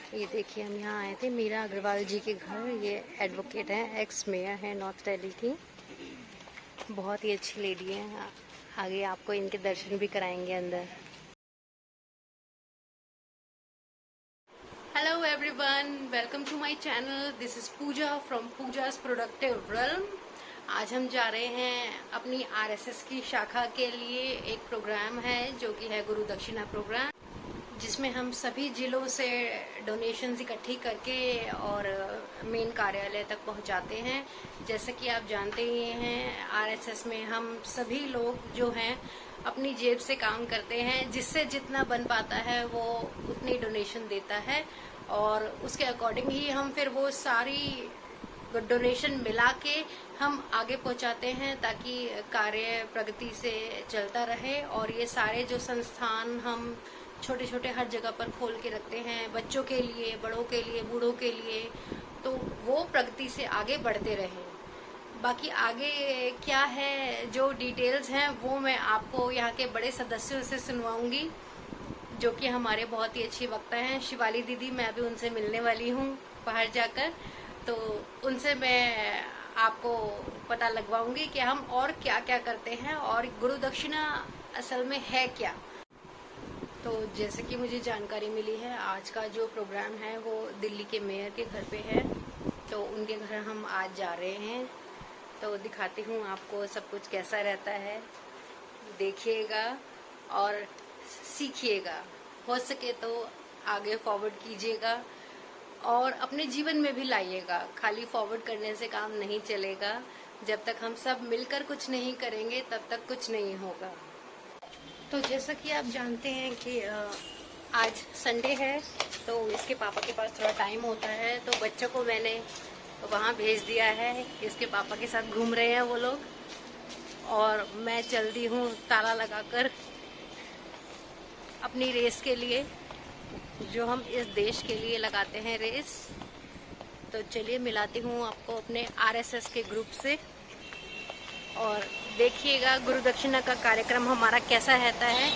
ये देखिए, हम यहाँ आए थे मीरा अग्रवाल जी के घर। ये एडवोकेट हैं, एक्स मेयर हैं नॉर्थ दिल्ली की। बहुत ही अच्छी लेडी हैं। आगे आपको इनके दर्शन भी कराएंगे अंदर। Hello everyone, welcome to my channel. This is Pooja from Pooja's productive realm. आज हम जा रहे हैं अपनी आरएसएस की शाखा के लिए। एक प्रोग्राम है जो कि है गुरु दक्षिणा प्रोग्राम, जिसमें हम सभी जिलों से डोनेशंस इकट्ठी करके और मेन कार्यालय तक पहुंचाते हैं। जैसे कि आप जानते ही हैं, आरएसएस में हम सभी लोग जो हैं अपनी जेब से काम करते हैं। जिससे जितना बन पाता है वो उतनी डोनेशन देता है और उसके अकॉर्डिंग ही हम फिर वो सारी डोनेशन मिला के हम आगे पहुंचाते हैं, ताकि कार्य प्रगति से चलता रहे। और ये सारे जो संस्थान हम छोटे छोटे हर जगह पर खोल के रखते हैं, बच्चों के लिए, बड़ों के लिए, बूढ़ों के लिए, तो वो प्रगति से आगे बढ़ते रहे। बाकी आगे क्या है, जो डिटेल्स हैं वो मैं आपको यहाँ के बड़े सदस्यों से सुनवाऊंगी, जो कि हमारे बहुत ही अच्छी वक्ता हैं। शिवाली दीदी, मैं अभी उनसे मिलने वाली हूँ बाहर जाकर, तो उनसे मैं आपको पता लगवाऊंगी कि हम और क्या क्या करते हैं और गुरु दक्षिणा असल में है क्या। तो जैसे कि मुझे जानकारी मिली है, आज का जो प्रोग्राम है वो दिल्ली के मेयर के घर पे है, तो उनके घर हम आज जा रहे हैं। तो दिखाती हूँ आपको सब कुछ कैसा रहता है, देखिएगा और सीखिएगा। हो सके तो आगे फॉरवर्ड कीजिएगा और अपने जीवन में भी लाइएगा। खाली फॉरवर्ड करने से काम नहीं चलेगा। जब तक हम सब मिलकर कुछ नहीं करेंगे तब तक कुछ नहीं होगा। तो जैसा कि आप जानते हैं कि आज संडे है, तो इसके पापा के पास थोड़ा टाइम होता है, तो बच्चों को मैंने वहाँ भेज दिया है। इसके पापा के साथ घूम रहे हैं वो लोग, और मैं चल दी हूँ ताला लगाकर अपनी रेस के लिए, जो हम इस देश के लिए लगाते हैं रेस। तो चलिए मिलाती हूँ आपको अपने आरएसएस के ग्रुप से, और देखिएगा गुरु दक्षिणा का कार्यक्रम हमारा कैसा रहता है,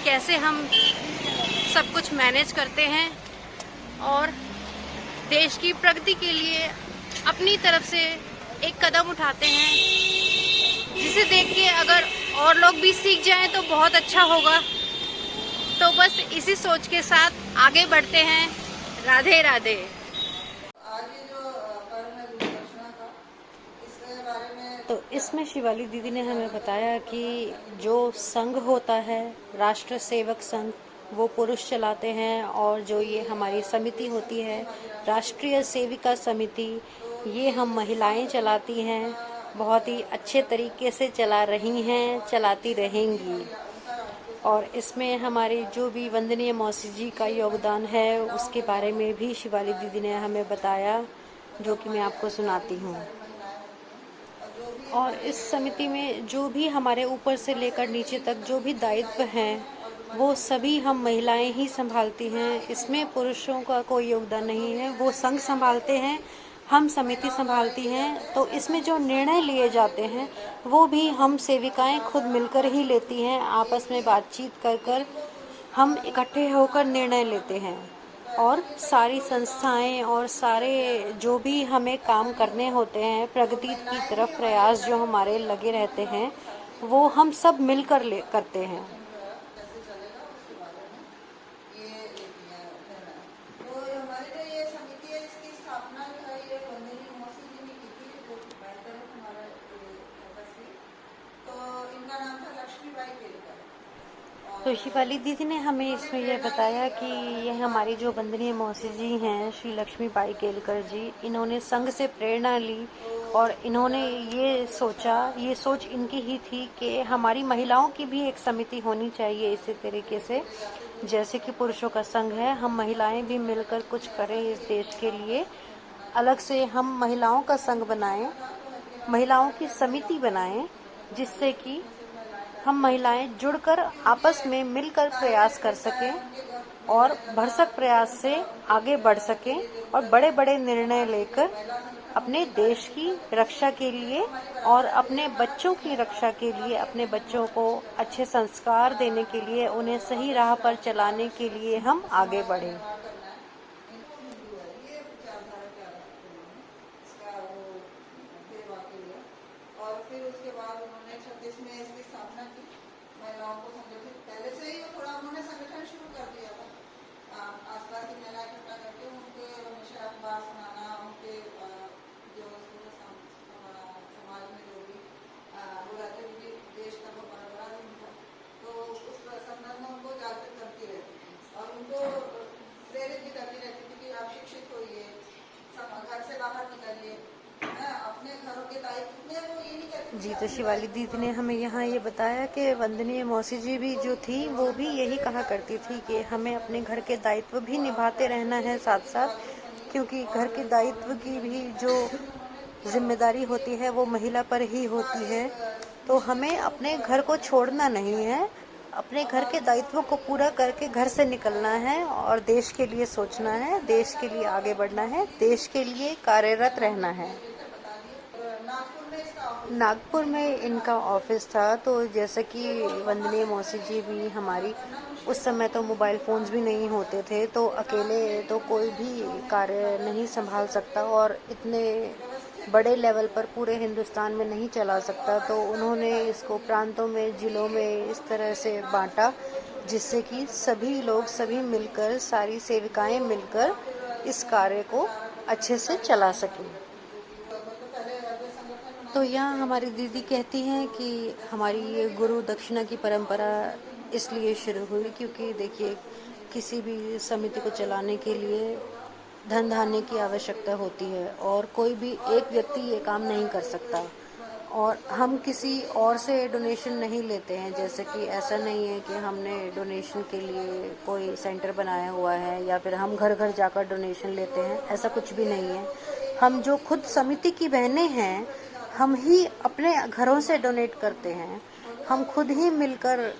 कैसे हम सब कुछ मैनेज करते हैं और देश की प्रगति के लिए अपनी तरफ से एक कदम उठाते हैं, जिसे देख के अगर और लोग भी सीख जाएं तो बहुत अच्छा होगा। तो बस इसी सोच के साथ आगे बढ़ते हैं। राधे राधे। तो इसमें शिवाली दीदी ने हमें बताया कि जो संघ होता है, राष्ट्र सेवक संघ, वो पुरुष चलाते हैं, और जो ये हमारी समिति होती है, राष्ट्रीय सेविका समिति, ये हम महिलाएं चलाती हैं। बहुत ही अच्छे तरीके से चला रही हैं, चलाती रहेंगी। और इसमें हमारे जो भी वंदनीय मौसी जी का योगदान है, उसके बारे में भी शिवाली दीदी ने हमें बताया, जो कि मैं आपको सुनाती हूँ। और इस समिति में जो भी हमारे ऊपर से लेकर नीचे तक जो भी दायित्व हैं, वो सभी हम महिलाएं ही संभालती हैं। इसमें पुरुषों का कोई योगदान नहीं है। वो संघ संभालते हैं, हम समिति संभालती हैं। तो इसमें जो निर्णय लिए जाते हैं वो भी हम सेविकाएं खुद मिलकर ही लेती हैं। आपस में बातचीत कर कर हम इकट्ठे होकर निर्णय लेते हैं, और सारी संस्थाएं और सारे जो भी हमें काम करने होते हैं, प्रगति की तरफ प्रयास जो हमारे लगे रहते हैं, वो हम सब मिलकर करते हैं। तो शिवाली दीदी ने हमें इसमें यह बताया कि यह हमारी जो वंदनीय मौसी जी हैं, श्री लक्ष्मीबाई केलकर जी, इन्होंने संघ से प्रेरणा ली और इन्होंने ये सोच इनकी ही थी कि हमारी महिलाओं की भी एक समिति होनी चाहिए। इसी तरीके से जैसे कि पुरुषों का संघ है, हम महिलाएं भी मिलकर कुछ करें इस देश के लिए। अलग से हम महिलाओं का संघ बनाएं, महिलाओं की समिति बनाएं, जिससे कि हम महिलाएं जुड़कर आपस में मिलकर प्रयास कर सकें और भरसक प्रयास से आगे बढ़ सकें, और बड़े बड़े निर्णय लेकर अपने देश की रक्षा के लिए और अपने बच्चों की रक्षा के लिए, अपने बच्चों को अच्छे संस्कार देने के लिए, उन्हें सही राह पर चलाने के लिए हम आगे बढ़ें। करिए, अपने घरों के दायित्व में वो ये नहीं कहते। जी, तो शिवाली दीदी ने हमें यहाँ ये बताया कि वंदनीय मौसी जी भी जो थी वो भी यही कहा करती थी कि हमें अपने घर के दायित्व भी निभाते रहना है साथ साथ, क्योंकि घर के दायित्व की भी जो जिम्मेदारी होती है वो महिला पर ही होती है। तो हमें अपने घर को छोड़ना नहीं है, अपने घर के दायित्वों को पूरा करके घर से निकलना है और देश के लिए सोचना है, देश के लिए आगे बढ़ना है, देश के लिए कार्यरत रहना है। नागपुर में इनका ऑफिस था, तो जैसे कि वंदनीय मौसी जी भी हमारी, उस समय तो मोबाइल फोन्स भी नहीं होते थे, तो अकेले तो कोई भी कार्य नहीं संभाल सकता और इतने बड़े लेवल पर पूरे हिंदुस्तान में नहीं चला सकता। तो उन्होंने इसको प्रांतों में, जिलों में इस तरह से बांटा जिससे कि सभी लोग, सभी मिलकर, सारी सेविकाएं मिलकर इस कार्य को अच्छे से चला सकें। तो यहाँ हमारी दीदी कहती हैं कि हमारी ये गुरु दक्षिणा की परंपरा इसलिए शुरू हुई क्योंकि देखिए, किसी भी समिति को चलाने के लिए धन धान्य की आवश्यकता होती है और कोई भी एक व्यक्ति ये काम नहीं कर सकता, और हम किसी और से डोनेशन नहीं लेते हैं। जैसे कि ऐसा नहीं है कि हमने डोनेशन के लिए कोई सेंटर बनाया हुआ है या फिर हम घर घर जाकर डोनेशन लेते हैं, ऐसा कुछ भी नहीं है। हम जो खुद समिति की बहनें हैं, हम ही अपने घरों से डोनेट करते हैं, हम खुद ही मिलकर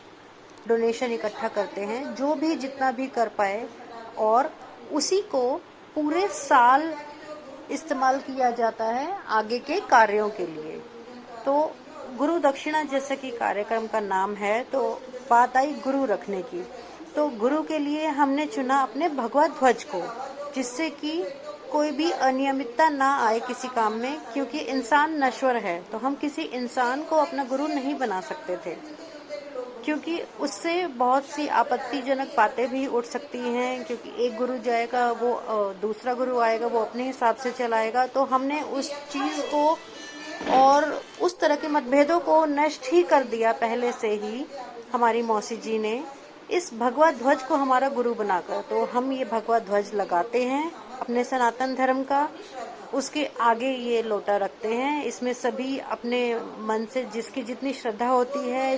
डोनेशन इकट्ठा करते हैं, जो भी जितना भी कर पाए, और उसी को पूरे साल इस्तेमाल किया जाता है आगे के कार्यों के लिए। तो गुरु दक्षिणा जैसे कि कार्यक्रम का नाम है, तो बात आई गुरु रखने की, तो गुरु के लिए हमने चुना अपने भगवा ध्वज को, जिससे कि कोई भी अनियमितता ना आए किसी काम में, क्योंकि इंसान नश्वर है, तो हम किसी इंसान को अपना गुरु नहीं बना सकते थे, क्योंकि उससे बहुत सी आपत्तिजनक बातें भी उठ सकती हैं, क्योंकि एक गुरु जाएगा, वो दूसरा गुरु आएगा, वो अपने हिसाब से चलाएगा। तो हमने उस चीज को और उस तरह के मतभेदों को नष्ट ही कर दिया पहले से ही हमारी मौसी जी ने, इस भगवा ध्वज को हमारा गुरु बनाकर। तो हम ये भगवा ध्वज लगाते हैं अपने सनातन धर्म का, उसके आगे ये लोटा रखते हैं, इसमें सभी अपने मन से जिसकी जितनी श्रद्धा होती है,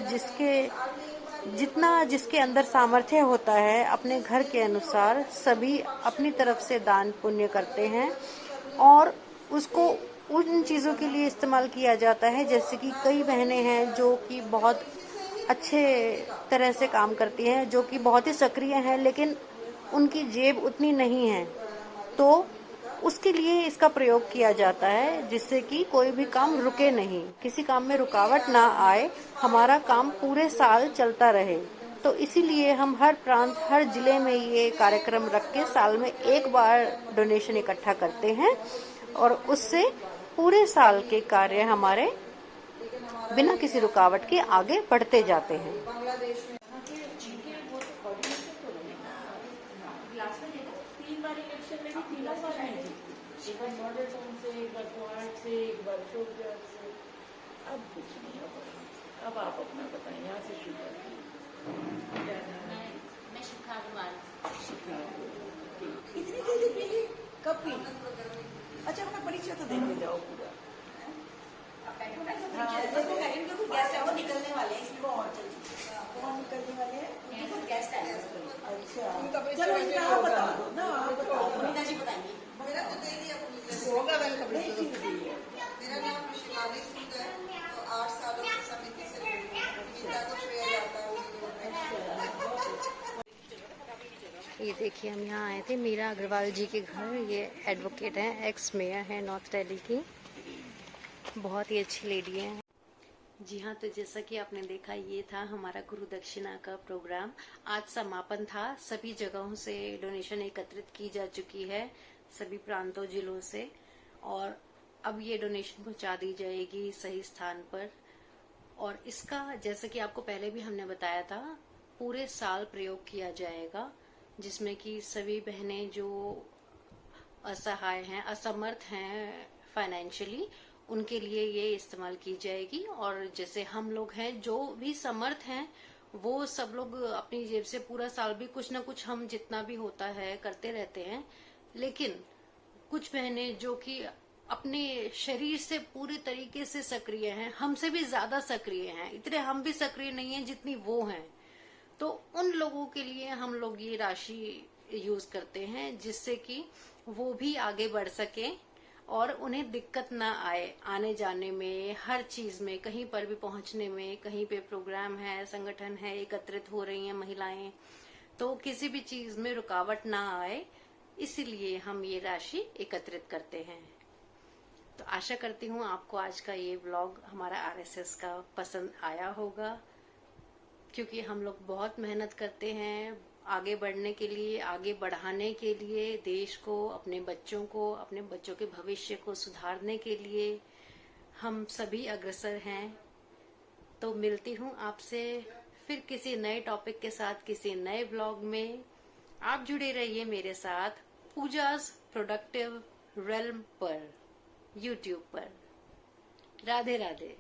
जिसके अंदर सामर्थ्य होता है, अपने घर के अनुसार सभी अपनी तरफ से दान पुण्य करते हैं और उसको उन चीजों के लिए इस्तेमाल किया जाता है। जैसे कि कई बहनें हैं जो कि बहुत अच्छे तरह से काम करती हैं, जो कि बहुत ही सक्रिय हैं, लेकिन उनकी जेब उतनी नहीं है, तो उसके लिए इसका प्रयोग किया जाता है, जिससे कि कोई भी काम रुके नहीं, किसी काम में रुकावट ना आए, हमारा काम पूरे साल चलता रहे। तो इसीलिए हम हर प्रांत, हर जिले में ये कार्यक्रम रख के साल में एक बार डोनेशन इकट्ठा करते हैं और उससे पूरे साल के कार्य हमारे बिना किसी रुकावट के आगे बढ़ते जाते हैं। तीन बार इलेक्शन में भी तीनों बार नहीं जीती, एक बार मॉडल टाउन से, एक बार कुहाट से, एक बार चौक से। अब कुछ नहीं होगा। अब आप अपना बताएं, यहाँ से शुरू करें। मैं शिखा अग्रवाल। इतनी जल्दी पीली? कब पी? अच्छा, अपना परिचय तो देके जाओ पूरा। गैस है, वो निकलने वाले हैं, इसलिए वो और जल्दी। कौन निकलने वाले हैं? गेस्ट आए। अच्छा, चलो इनका आप बता दो ना, आप बता दो। मीना जी बताएंगी। मेरा तो दे दिया पुलिस होगा, नहीं फिर भी है। मेरा नाम शिवाली सूद है, तो 8 सालों से समिति से गीता को श्रेय जाता है। ये देखिए, हम यहाँ आए थे मीरा अग्रवाल जी के घर। ये एडवोकेट हैं, एक्स मेयर हैं नॉर्थ दिल्ली की, बहुत ही अच्छी लेडी हैं। जी हाँ, तो जैसा कि आपने देखा, ये था हमारा गुरु दक्षिणा का प्रोग्राम। आज समापन था, सभी जगहों से डोनेशन एकत्रित की जा चुकी है, सभी प्रांतों, जिलों से, और अब ये डोनेशन पहुंचा दी जाएगी सही स्थान पर। और इसका, जैसा कि आपको पहले भी हमने बताया था, पूरे साल प्रयोग किया जाएगा, जिसमें कि सभी बहनें जो असहाय हैं, असमर्थ हैं फाइनेंशियली, उनके लिए ये इस्तेमाल की जाएगी। और जैसे हम लोग हैं जो भी समर्थ हैं, वो सब लोग अपनी जेब से पूरा साल भी कुछ ना कुछ, हम जितना भी होता है करते रहते हैं। लेकिन कुछ बहनें जो कि अपने शरीर से पूरी तरीके से सक्रिय हैं, हमसे भी ज्यादा सक्रिय हैं। इतने हम भी सक्रिय नहीं हैं जितनी वो हैं। तो उन लोगों के लिए हम लोग ये राशि यूज करते हैं, जिससे कि वो भी आगे बढ़ सके और उन्हें दिक्कत ना आए आने जाने में, हर चीज में, कहीं पर भी पहुंचने में। कहीं पे प्रोग्राम है, संगठन है, एकत्रित हो रही हैं महिलाएं, तो किसी भी चीज में रुकावट ना आए, इसीलिए हम ये राशि एकत्रित करते हैं। तो आशा करती हूँ आपको आज का ये व्लॉग हमारा आरएसएस का पसंद आया होगा, क्योंकि हम लोग बहुत मेहनत करते हैं आगे बढ़ने के लिए, आगे बढ़ाने के लिए देश को, अपने बच्चों को, अपने बच्चों के भविष्य को सुधारने के लिए हम सभी अग्रसर हैं। तो मिलती हूँ आपसे फिर किसी नए टॉपिक के साथ, किसी नए व्लॉग में। आप जुड़े रहिए मेरे साथ पूजाज प्रोडक्टिव रेल्म पर, यूट्यूब पर। राधे राधे।